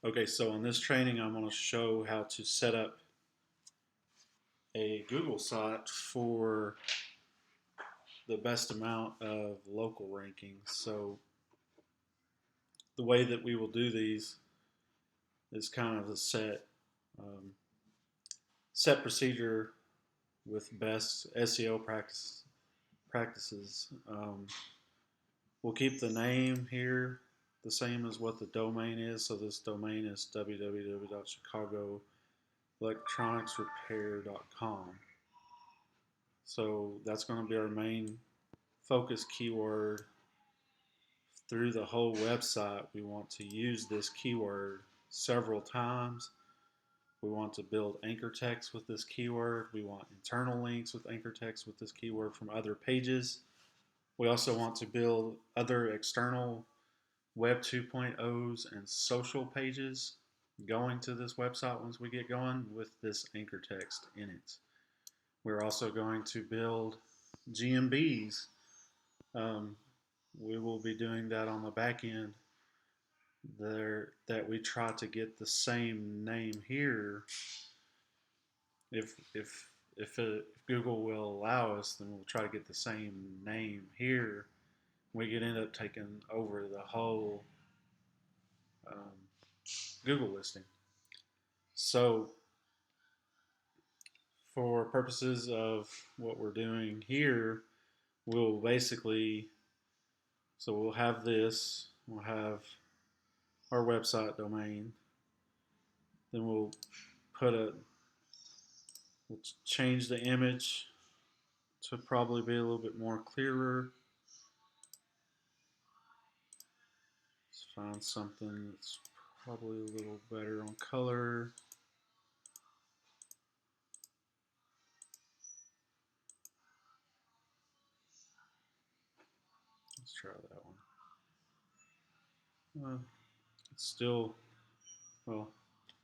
Okay, so in this training, I'm going to show how to set up a Google site for the best amount of local rankings. So the way that we will do these is kind of a um, set procedure with best SEO practices. We'll keep the name here the same as what the domain is. So this domain is www.chicagoelectronicsrepair.com. So that's going to be our main focus keyword through the whole website. We want to use this keyword several times. We want to build anchor text with this keyword. We want internal links with anchor text with this keyword from other pages. We also want to build other external Web 2.0s and social pages going to this website once we get going with this anchor text in it. We're also going to build GMBs. Um, we will be doing that on the back end there, that we try to get the same name here. If Google will allow us, then we'll try to get the same name here. We could end up taking over the whole um, Google listing. So for purposes of what we're doing here, we'll basically, so we'll have this, we'll have our website domain, then we'll change the image to probably be a little bit more clearer. Let's find something that's probably a little better on color. Let's try that one. It's still, well,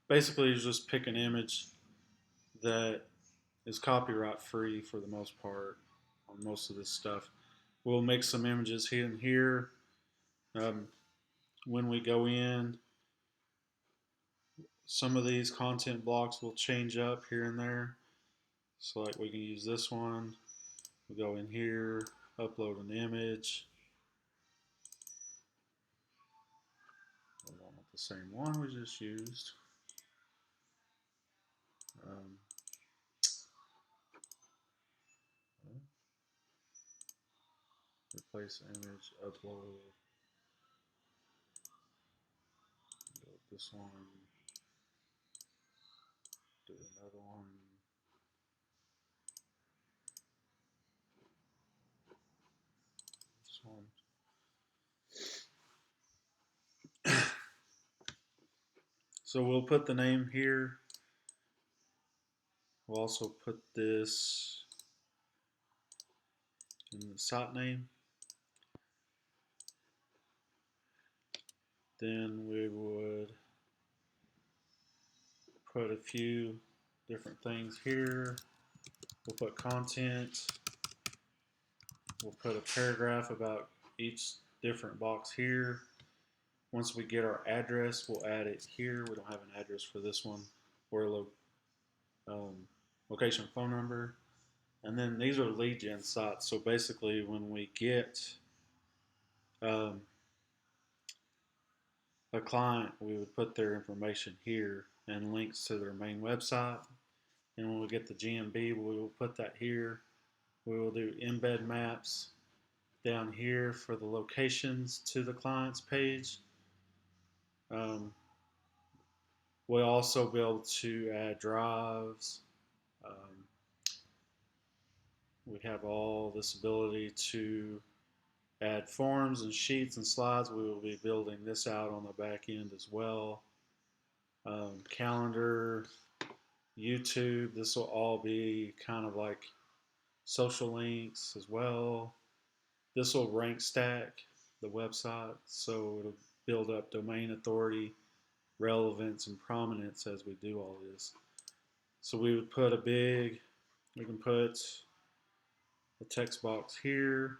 basically you just pick an image that is copyright free for the most part on most of this stuff. We'll mix some images here and here. Um, when we go in, some of these content blocks will change up here and there. So like we can use this one. We go in here, upload an image. I don't want the same one we just used. Um, Replace image, upload. Go with this one. Do another one. This one. So we'll put the name here. We'll also put this in the site name. Then we would put a few different things here. We'll put content. We'll put a paragraph about each different box here. Once we get our address, we'll add it here. We don't have an address for this one, or um, location, phone number. And then these are lead gen sites. So basically, when we get um, a client, we would put their information here and links to their main website. And when we get the GMB, we will put that here. We will do embed maps down here for the locations to the client's page. Um, we'll also be able to add drives. Um, we have all this ability to add forms and sheets and slides. We will be building this out on the back end as well. Calendar, YouTube, this will all be kind of like social links as well. This will rank stack the website, so it'll build up domain authority, relevance, and prominence as we do all this. So we would put we can put a text box here.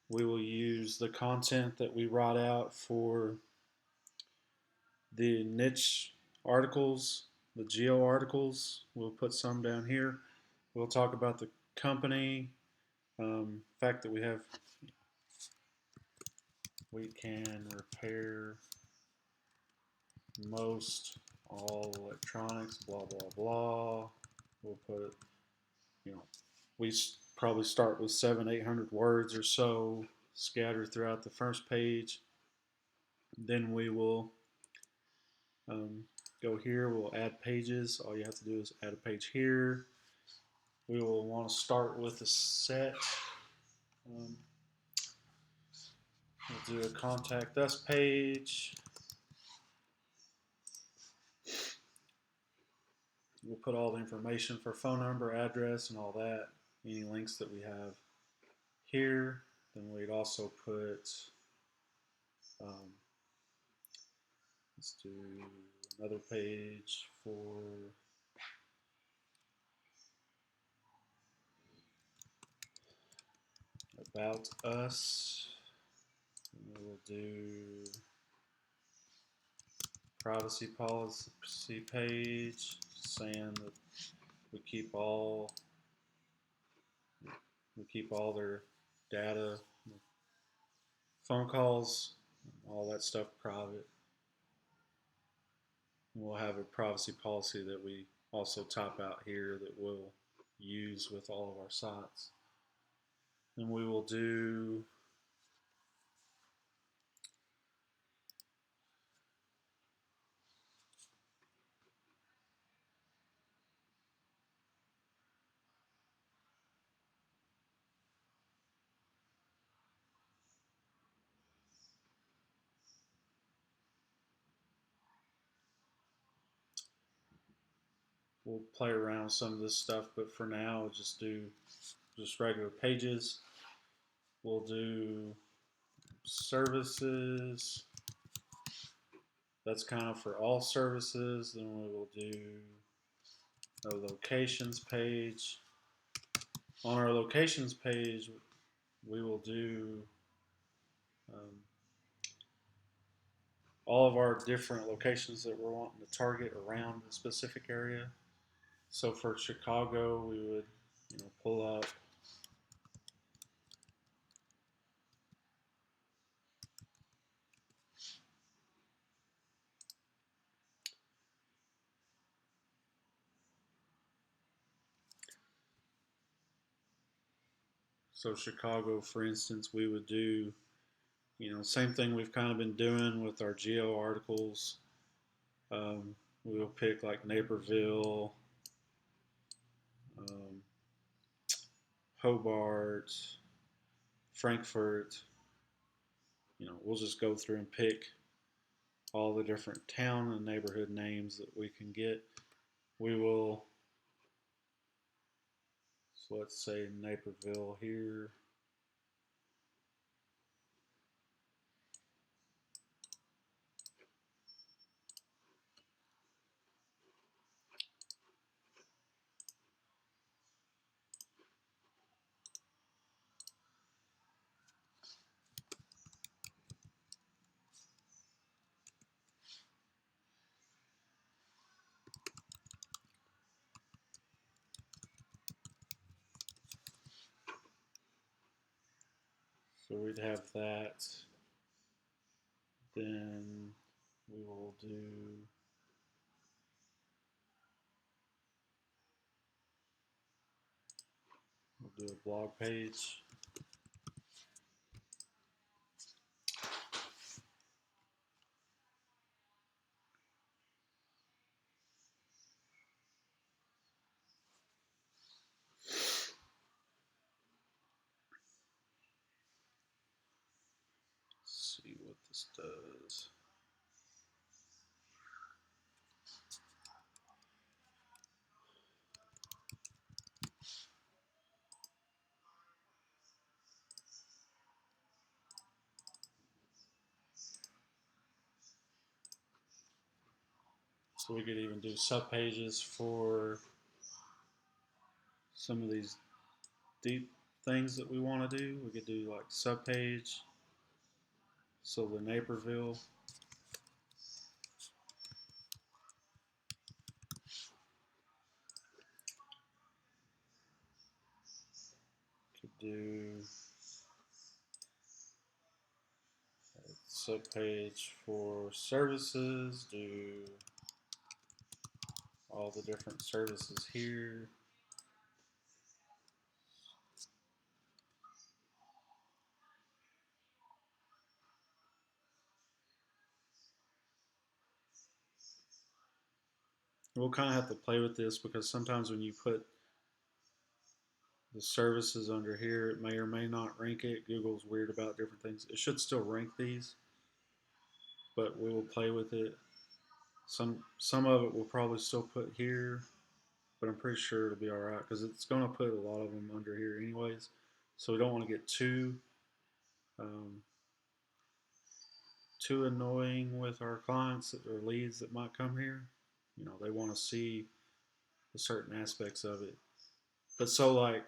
We will use the content that we write out for The niche articles, the geo articles, we'll put some down here. We'll talk about the company, fact that we can repair most all electronics, blah blah blah. We'll put, you know, we probably start with 700-800 words or so scattered throughout the first page. Then we will um, go here. We'll add pages. All you have to do is add a page here. We will want to start with a set. Um, we'll do a contact us page. We'll put all the information for phone number, address, and all that. Any links that we have here. Then we'd also put, let's do another page for about us. And we'll do privacy policy page saying that we keep all their data, phone calls, all that stuff private. And we'll have a privacy policy that we also top out here that we'll use with all of our sites. Then we will do we'll play around with some of this stuff, but for now, we'll just do just regular pages. We'll do services. That's kind of for all services. Then we will do a locations page. On our locations page, we will do all of our different locations that we're wanting to target around a specific area. So for Chicago, we would, pull up Chicago, for instance, we would do, same thing we've kind of been doing with our geo articles. We will pick like Naperville, um, Hobart, Frankfurt. We'll just go through and pick all the different town and neighborhood names that we can get. We will, so let's say Naperville here. So we'd have that. Then we will we'll do a blog page. Let's see what this does. So we could even do sub pages for some of these deep things that we want to do. We could do like sub page. So the Naperville. do subpage for services, do all the different services here. We'll kind of have to play with this because sometimes when you put the services under here, it may or may not rank it. Google's weird about different things. It should still rank these, but we will play with it. Some of it we'll probably still put here, but I'm pretty sure it'll be all right because it's going to put a lot of them under here anyways. So we don't want to get um, too annoying with our clients or leads that might come here. You know, they want to see the certain aspects of it. But so like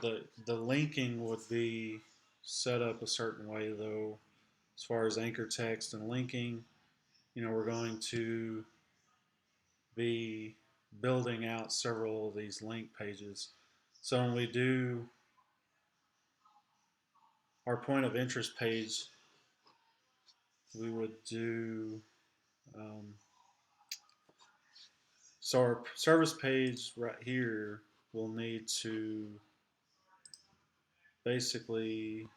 the linking would be set up a certain way though, as far as anchor text and linking. You know, we're going to be building out several of these link pages. So when we do our point of interest page, we would do so our service page right here will need to basically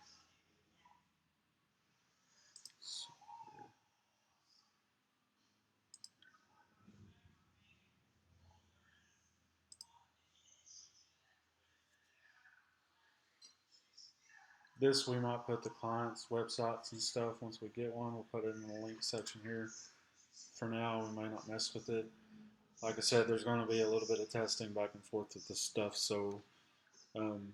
this we might put the client's websites and stuff once we get one. We'll put it in the link section here. For now, we might not mess with it. Like I said, there's going to be a little bit of testing back and forth with this stuff, so um,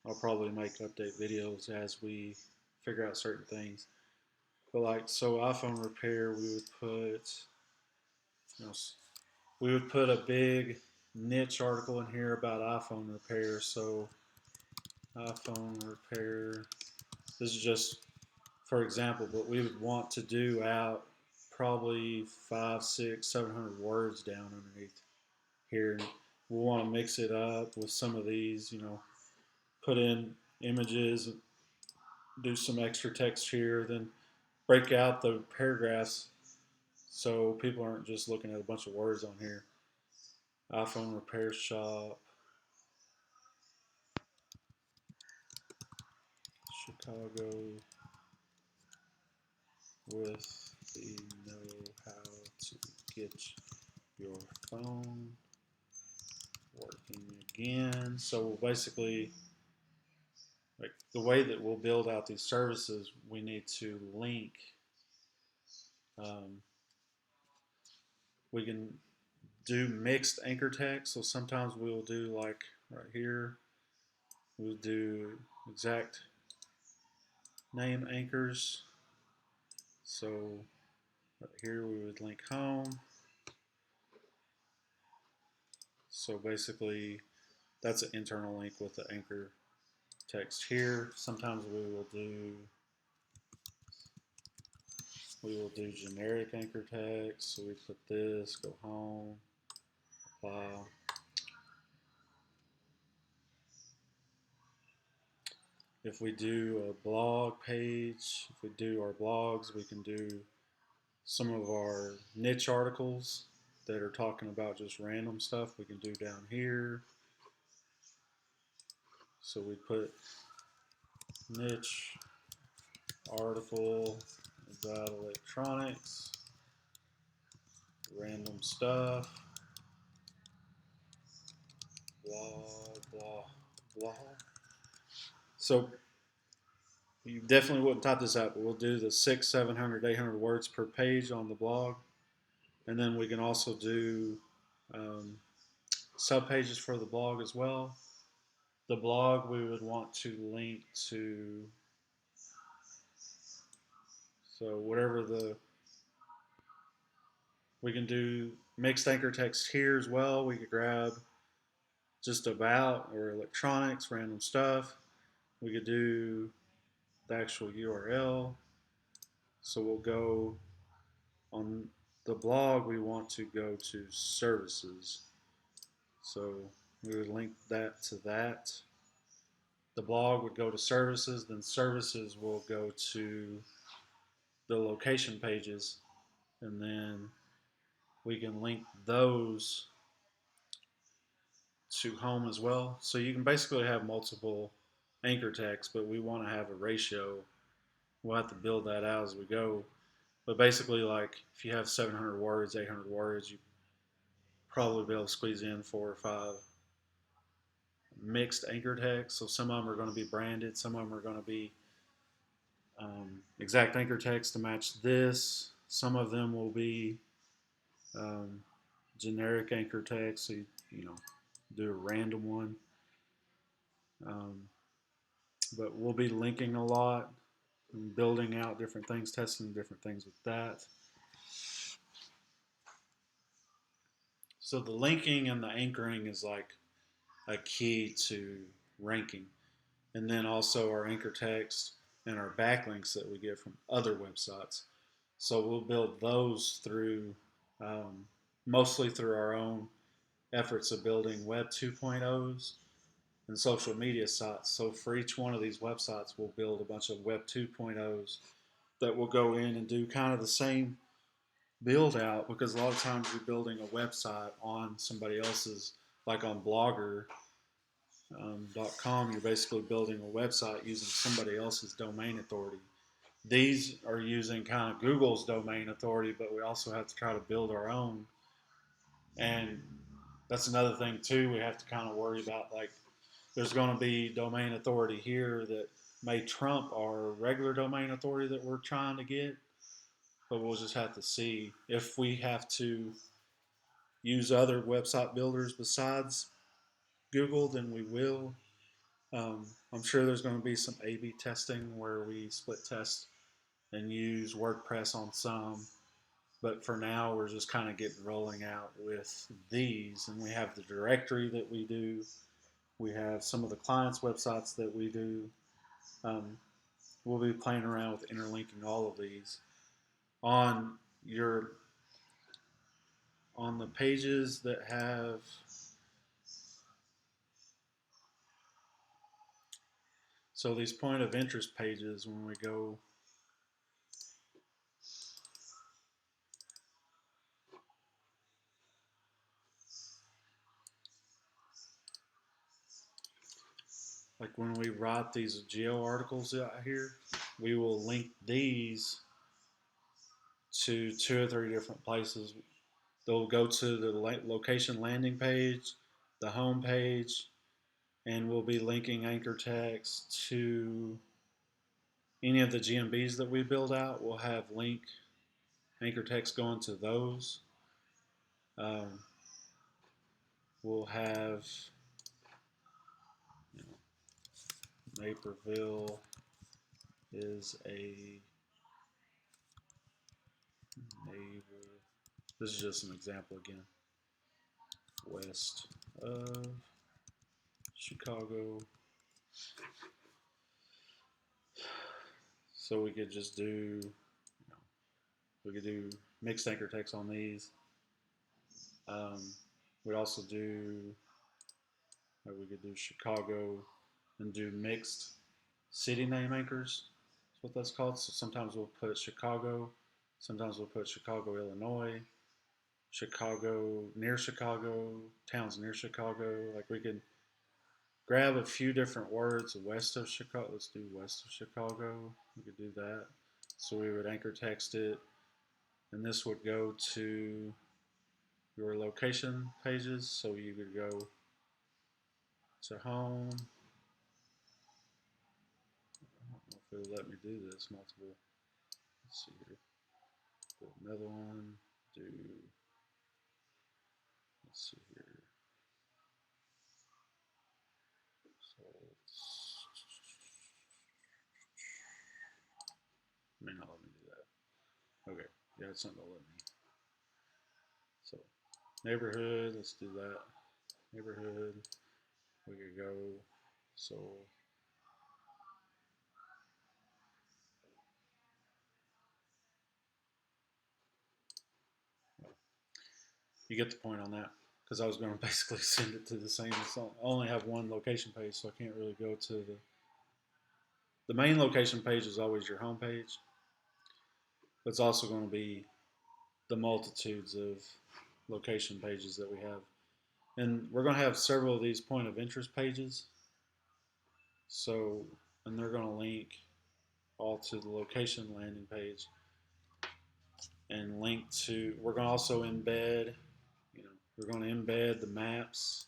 I'll probably make update videos as we figure out certain things. But like, so iPhone repair, we would put, you know, we would put a big niche article in here about iPhone repair. So iPhone repair, this is just for example, but we would want to do out probably 5, 6, 700 words down underneath here. We'll want to mix it up with some of these, you know, put in images, do some extra text here, then break out the paragraphs so people aren't just looking at a bunch of words on here. iPhone repair shop, Chicago with the know how to get your phone working again. So basically, like the way that we'll build out these services, we need to link. Um, we can do mixed anchor text. So sometimes we'll do like right here, we'll do exact name anchors. So right here we would link home. So basically, that's an internal link with the anchor text here. Sometimes we will do generic anchor text. So we put this, go home, apply. If we do a blog page, if we do our blogs, we can do some of our niche articles that are talking about just random stuff. We can do down here. So we put niche article about electronics, random stuff, blah, blah, blah. So you definitely wouldn't type this out, but we'll do the 600, 700, 800 words per page on the blog. And then we can also do sub pages for the blog as well. The blog we would want to link to, so whatever we can do mixed anchor text here as well. We could grab just about or electronics, random stuff. We could do the actual URL. So we'll go on the blog, we want to go to services. So we would link that to that. the blog would go to services, then services will go to the location pages, and then we can link those to home as well. So you can basically have multiple anchor text, but we want to have a ratio. We'll have to build that out as we go. But basically, like if you have 700 words, 800 words, you probably be able to squeeze in 4 or 5 mixed anchor text. So some of them are going to be branded, some of them are going to be exact anchor text to match this. Some of them will be um, generic anchor text, so you know do a random one. Um, but we'll be linking a lot, and building out different things, testing different things with that. So the linking and the anchoring is like a key to ranking. And then also our anchor text and our backlinks that we get from other websites. So we'll build those through mostly through our own efforts of building Web 2.0s and social media sites. So for each one of these websites, we'll build a bunch of Web 2.0s that will go in and do kind of the same build out, because a lot of times you're building a website on somebody else's, like on Blogger, .com, you're basically building a website using somebody else's domain authority. These are using kind of Google's domain authority, but we also have to try to build our own. And that's another thing too. We have to kind of worry about, like, there's going to be domain authority here that may trump our regular domain authority that we're trying to get. But we'll just have to see if we have to use other website builders besides Google, then we will. I'm sure there's going to be some A/B testing where we split test and use WordPress on some, but for now we're just kind of getting rolling out with these. And we have the directory that we do. We have some of the clients' websites that we do. Um, we'll be playing around with interlinking all of these on your on the pages that have. So these point of interest pages, when we go, like when we write these geo articles out here, we will link these to 2 or 3 different places. They'll go to the location landing page, the home page, and we'll be linking anchor text to any of the GMBs that we build out. We'll have link anchor text going to those. Um, we'll have, you know, Naperville is a neighbor. This is just an example again. West of Chicago. So we could just do, we could do mixed anchor text on these. We'd also do, we could do Chicago and do mixed city name anchors. That's what that's called. So sometimes we'll put Chicago, sometimes we'll put Chicago, Illinois, Chicago, near Chicago, towns near Chicago. Like we could grab a few different words west of Chicago. Let's do west of Chicago. We could do that. So we would anchor text it, and this would go to your location pages. So you could go to home. I don't know if it'll let me do this multiple. Let's see here. Do another one. Do, let's see here. So may not let me do that. Okay, yeah, it's not gonna let me. So neighborhood, let's do that. Neighborhood, we could go. So you get the point on that, because I was going to basically send it to the same. I only have one location page, so I can't really go to the the main location page is always your home page, but it's also going to be the multitudes of location pages that we have. And we're going to have several of these point of interest pages. So, and they're going to link all to the location landing page and link to, we're going to also embed, we're going to embed the maps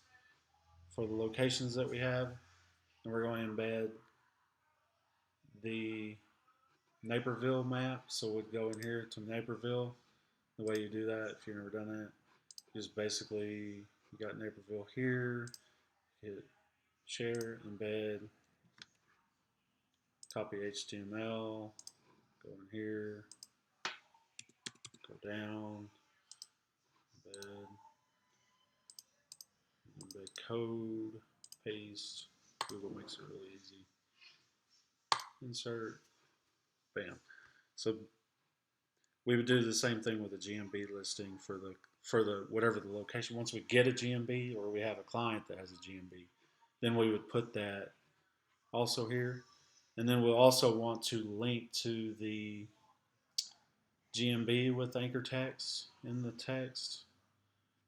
for the locations that we have. And we're going to embed the Naperville map. So we'd go in here to Naperville. The way you do that, if you've never done that, just basically you got Naperville here, hit share, embed, copy HTML, go in here, go down, embed code, paste. Google makes it really easy. Insert, bam. So we would do the same thing with the GMB listing for the whatever the location. Once we get a GMB or we have a client that has a GMB, then we would put that also here. And then we'll also want to link to the GMB with anchor text in the text.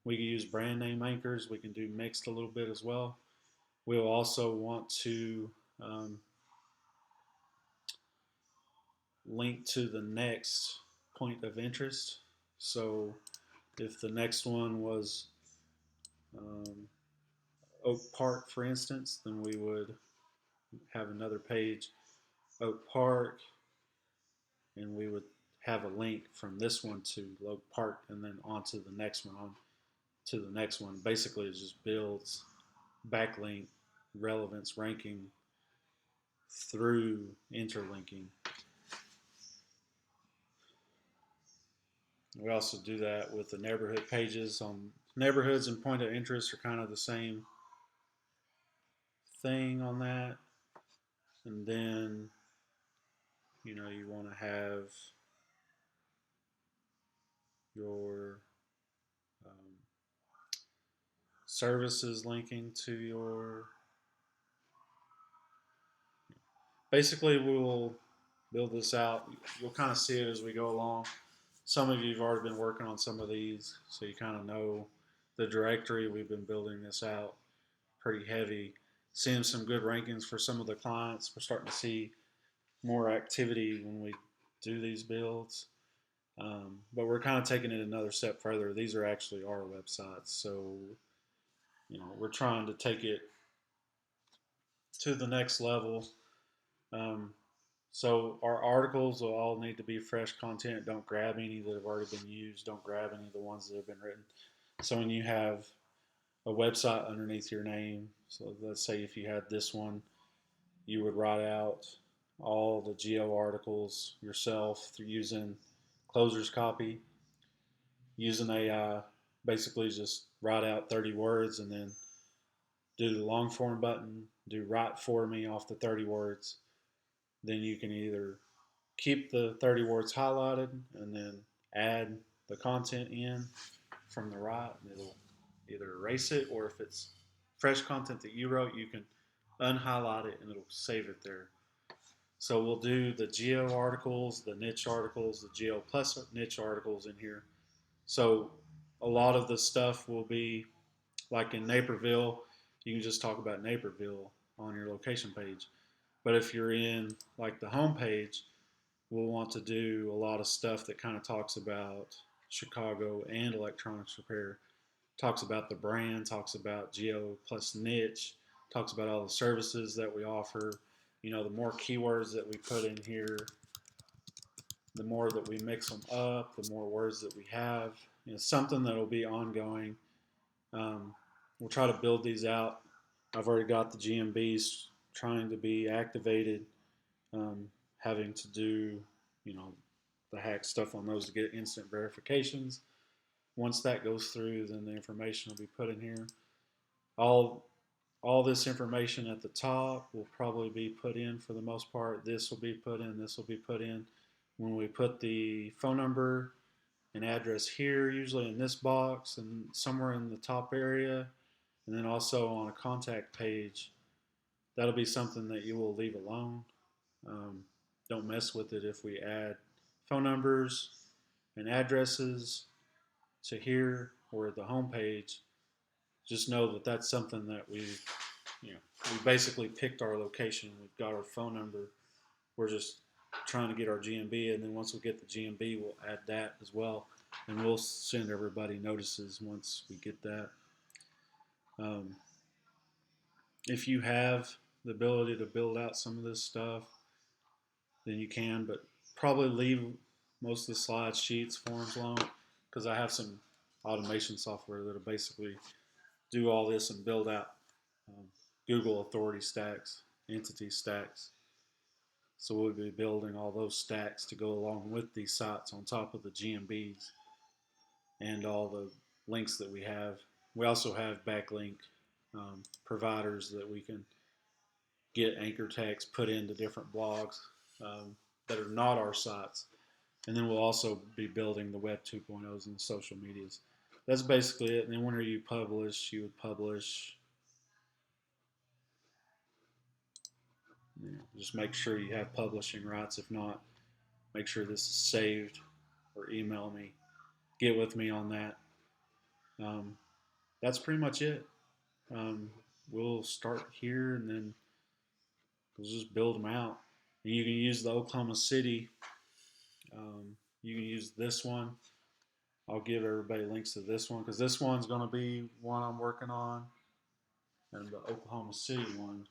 We can use brand name anchors. We can do mixed a little bit as well. We'll also want to link to the next point of interest. So if the next one was Oak Park, for instance, then we would have another page, Oak Park, and we would have a link from this one to Oak Park and then onto the next one, on to the next one. Basically, it just builds backlink relevance ranking through interlinking. We also do that with the neighborhood pages. Neighborhoods and point of interest are kind of the same thing on that. And then, you want to have your services linking to your. Basically, we'll build this out. You'll kind of see it as we go along. Some of you have already been working on some of these, so you kind of know the directory. We've been building this out pretty heavy, seeing some good rankings for some of the clients. We're starting to see more activity when we do these builds. But we're kind of taking it another step further. These are actually our websites, so we're trying to take it to the next level. So our articles will all need to be fresh content. Don't grab any that have already been used. Don't grab any of the ones that have been written. So when you have a website underneath your name, so let's say if you had this one, you would write out all the geo articles yourself through using Closer's Copy, using AI. Basically just write out 30 words and then do the long form button, do write for me off the 30 words. Then you can either keep the 30 words highlighted and then add the content in from the right, and it'll either erase it, or if it's fresh content that you wrote, you can unhighlight it and it'll save it there. So we'll do the geo articles, the niche articles, the geo plus niche articles in here. So a lot of the stuff will be like in Naperville, you can just talk about Naperville on your location page. But if you're in like the home page, we'll want to do a lot of stuff that kind of talks about Chicago and electronics repair, talks about the brand, talks about geo plus niche, talks about all the services that we offer. The more keywords that we put in here, the more that we mix them up, the more words that we have. Something that will be ongoing. We'll try to build these out. I've already got the GMBs trying to be activated, having to do, the hack stuff on those to get instant verifications. Once that goes through, then the information will be put in here. All this information at the top will probably be put in for the most part. This will be put in, this will be put in. When we put the phone number and address here, usually in this box and somewhere in the top area, and then also on a contact page, that'll be something that you will leave alone. Don't mess with it if we add phone numbers and addresses to here or at the homepage. Just know that that's something that we basically picked our location. We've got our phone number. We're just trying to get our GMB, and then once we get the GMB, we'll add that as well, and we'll send everybody notices once we get that. Um, if you have the ability to build out some of this stuff, then you can, but probably leave most of the slides, sheets, forms alone, because I have some automation software that'll basically do all this and build out um, Google authority stacks, entity stacks. So we'll be building all those stacks to go along with these sites on top of the GMBs and all the links that we have. We also have backlink providers that we can get anchor text put into different blogs that are not our sites. And then we'll also be building the Web 2.0s and the social medias. That's basically it. And then whenever you publish, you would publish. Just make sure you have publishing rights. If not, make sure this is saved or email me. Get with me on that. Um, that's pretty much it. We'll start here and then we'll just build them out. And you can use the Oklahoma City. You can use this one. I'll give everybody links to this one because this one's going to be one I'm working on, and the Oklahoma City one.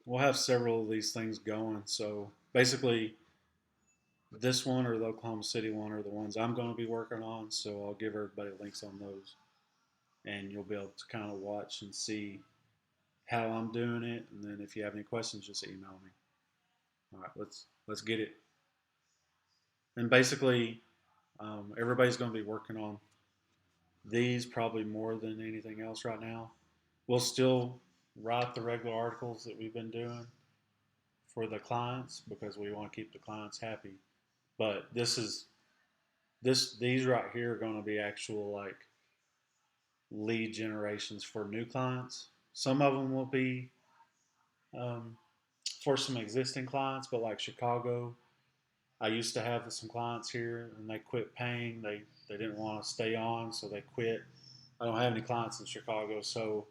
We'll have several of these things going. So basically, this one or the Oklahoma City one are the ones I'm going to be working on. So I'll give everybody links on those, and you'll be able to kind of watch and see how I'm doing it. And then if you have any questions, just email me. All right, let's get it. And basically, everybody's going to be working on these probably more than anything else right now. We'll still write the regular articles that we've been doing for the clients because we want to keep the clients happy. But these right here are going to be actual like lead generations for new clients. Some of them will be um, for some existing clients, but like Chicago, I used to have some clients here and they quit paying. They didn't want to stay on, so they quit. I don't have any clients in Chicago, so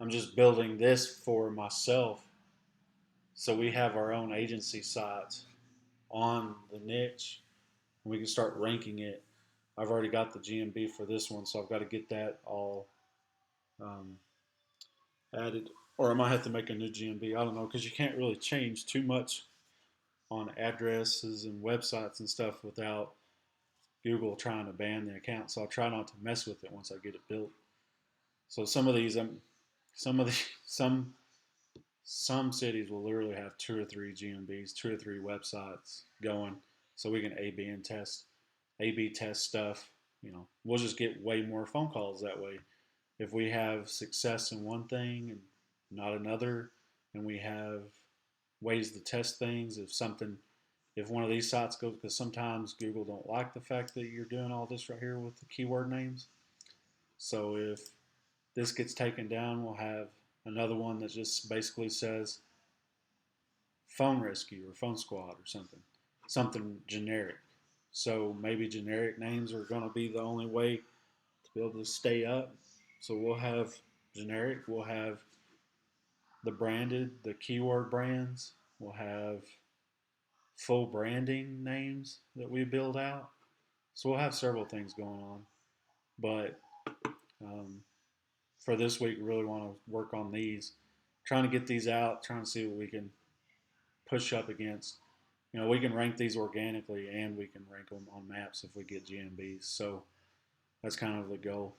I'm just building this for myself. So we have our own agency sites on the niche, and we can start ranking it. I've already got the GMB for this one, so I've got to get that all um, added, or I might have to make a new GMB. I don't know because you can't really change too much on addresses and websites and stuff without Google trying to ban the account. So I'll try not to mess with it once I get it built. So some of these, some of the some cities will literally have 2 or 3 GMBs, 2 or 3 websites going, so we can A/B test stuff. We'll just get way more phone calls that way. If we have success in one thing and not another, and we have ways to test things, if one of these sites goes, because sometimes Google don't like the fact that you're doing all this right here with the keyword names. So if this gets taken down, we'll have another one that just basically says phone rescue or phone squad or something generic. So maybe generic names are going to be the only way to be able to stay up. So we'll have generic, we'll have the keyword brands, we'll have full branding names that we build out. So we'll have several things going on. But um, for this week, we really want to work on these, trying to get these out, trying to see what we can push up against. We can rank these organically and we can rank them on maps if we get GMBs. So that's kind of the goal.